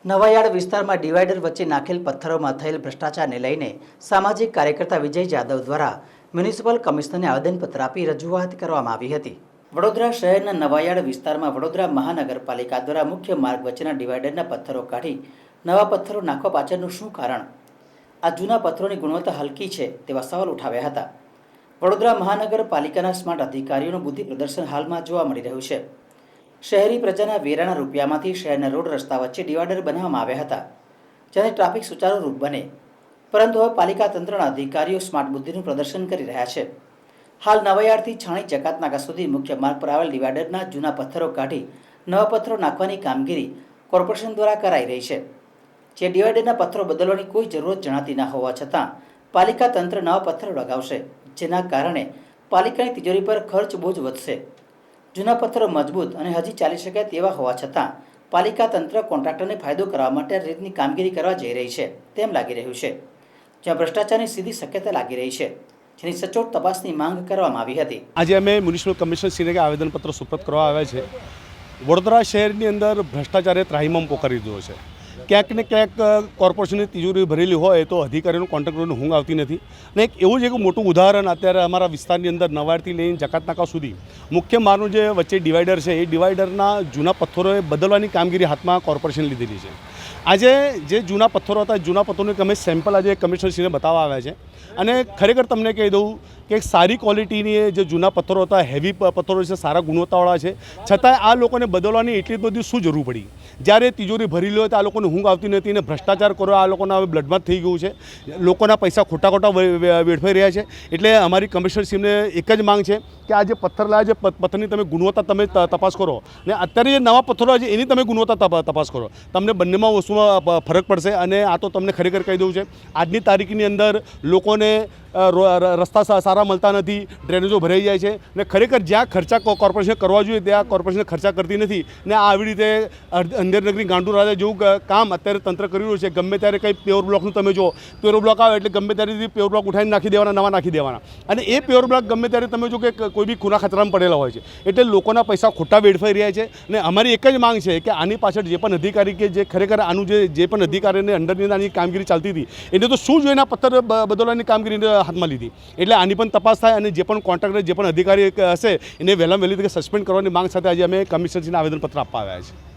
નવાયાર્ડ વિસ્તારમાં ડિવાઈડર વચ્ચે નાખેલ પથ્થરોમાં થયેલ ભ્રષ્ટાચારને લઈને સામાજિક કાર્યકર્તા વિજય જાદવ દ્વારા મ્યુનિસિપલ કમિશનરને આવેદનપત્ર આપી રજૂઆત કરવામાં આવી હતી। વડોદરા શહેરના નવાયાર્ડ વિસ્તારમાં વડોદરા મહાનગરપાલિકા દ્વારા મુખ્ય માર્ગ વચ્ચેના ડિવાઈડરના પથ્થરો કાઢી નવા પથ્થરો નાખવા પાછળનું શું કારણ? આ જૂના પથ્થરોની ગુણવત્તા હલકી છે તેવા સવાલ ઉઠાવ્યા હતા। વડોદરા મહાનગરપાલિકાના સ્માર્ટ અધિકારીઓનું બુદ્ધિ પ્રદર્શન હાલમાં જોવા મળી રહ્યું છે। શહેરી પ્રજાના વેરાના રૂપિયામાંથી શહેરના રોડ રસ્તા વચ્ચે ડિવાઈડર બનાવવામાં આવ્યા હતા, જેથી ટ્રાફિક સુચારુરૂપ બને, પરંતુ હવે પાલિકા તંત્રના અધિકારીઓ સ્માર્ટ બુદ્ધિનું પ્રદર્શન કરી રહ્યા છે। હાલ નવાયાર્ડથી છાણી જકાતનાકા સુધી મુખ્ય માર્ગ પર આવેલ ડિવાઈડરના જૂના પથ્થરો કાઢી નવા પથ્થરો નાખવાની કામગીરી કોર્પોરેશન દ્વારા કરાઈ રહી છે। જે ડિવાઈડરના પથ્થરો બદલવાની કોઈ જરૂરત જણાતી ન હોવા છતાં પાલિકા તંત્ર નવા પથ્થરો લગાવશે, જેના કારણે પાલિકાની તિજોરી પર ખર્ચ બોજ વધશે। જૂના પથ્થરો મજબૂત અને હજી ચાલી શકે તેવા હોવા છતાં પાલિકા તંત્ર કોન્ટ્રાક્ટરને ફાયદો કરવા માટે આ રીતની કામગીરી કરવા જઈ રહી છે તેમ લાગી રહ્યું છે, જ્યાં ભ્રષ્ટાચારની સીધી શક્યતા લાગી રહી છે, જેની સચોટ તપાસની માંગ કરવામાં આવી હતી। આજે અમે મ્યુનિસિપલ કમિશનરશ્રીને આવેદનપત્ર સુપ્રત કરવા આવ્યા છે। વડોદરા શહેરની અંદર ભ્રષ્ટાચારે ત્રાહિમામ પોકારી દીધો છે। ક્યાંક ને ક્યાંક કોર્પોરેશનની તિજોરી ભરેલી હોય તો અધિકારીઓનું કોન્ટ્રાક્ટરોને ઊંઘ આવતી નથી। અને એક એવું જ એક મોટું ઉદાહરણ અત્યારે અમારા વિસ્તારની અંદર નવાયાર્ડથી લઈને જકાતનાકા સુધી મુખ્ય માર્ગનું જે વચ્ચે ડિવાઈડર છે, એ ડિવાઈડરના જૂના પથ્થરોએ બદલવાની કામગીરી હાથમાં કોર્પોરેશન લીધેલી છે। આજે જે જૂના પથ્થરો હતા, જૂના પથ્થરોને અમે સેમ્પલ આજે કમિશનરશ્રીને બતાવવા આવ્યા છે। અને ખરેખર તમને કહી દઉં કે સારી ક્વોલિટીની જે જૂના પથ્થરો હતા, હેવી પથ્થરો છે, સારા ગુણવત્તાવાળા છે, છતાંય આ લોકોને બદલવાની એટલી બધી શું જરૂર પડી? જ્યારે તિજોરી ભરેલી હોય તો આ લોકોને ઊંઘ આવતી નથી અને ભ્રષ્ટાચાર કરો આ લોકોના હવે બ્લડમાં થઈ ગયું છે। લોકોના પૈસા ખોટા વેડફાઈ રહ્યા છે। એટલે અમારી કમિશનરશ્રીને એક જ માંગ છે કે આ જે પથ્થર લાવ્યા છે, પથ્થરની તમે ગુણવત્તા તમે તપાસ કરો, અને અત્યારે જે નવા પથ્થરો છે એની તમે ગુણવત્તા તપાસ કરો, તમને બંનેમાં વસ્તુમાં ફરક પડશે। અને આ તો તમને ખરેખર કહી દઉં છે, આજની તારીખની અંદર લોકોને રસ્તા સારા મળતા નથી, ડ્રેનેજો ભરાઈ જાય છે, ને ખરેખર જ્યાં ખર્ચા કોર્પોરેશન કરવા જોઈએ ત્યાં કોર્પોરેશન ખર્ચા કરતી નથી। ને આવી રીતે અંધેરનગરી ગાંડુ રાજા જેવું કામ અત્યારે તંત્ર કરી રહ્યું છે। ગમે ત્યારે કંઈ પ્યોર બ્લોકનું તમે જો, પ્યોર બ્લોક આવે એટલે ગમે ત્યારે પ્યોર બ્લોક ઉઠાવીને નાખી દેવાના, નવા નાખી દેવાના, અને એ પ્યોર બ્લોક ગમે ત્યારે તમે જો કે કોઈ બી ખૂના ખતરામાં પડેલા હોય છે। એટલે લોકોના પૈસા ખોટા વેડફાઈ રહ્યા છે। અને અમારી એક જ માંગ છે કે આની પાછળ જે પણ અધિકારી કે જે ખરેખર આનું જે પણ અધિકારીને અંડરની આની કામગીરી ચાલતી હતી એને તો શું જોઈને પથ્થર બદલવાની કામગીરી હાથમાં લીધી, એટલે આની પણ તપાસ થાય અને જે પણ કોન્ટ્રાક્ટર જે પણ અધિકારી હશે એને વહેલામાં વહેલી તકે સસ્પેન્ડ કરવાની માંગ સાથે આજે અમે કમિશનરશ્રીને આવેદનપત્ર આપવા આવ્યા છે।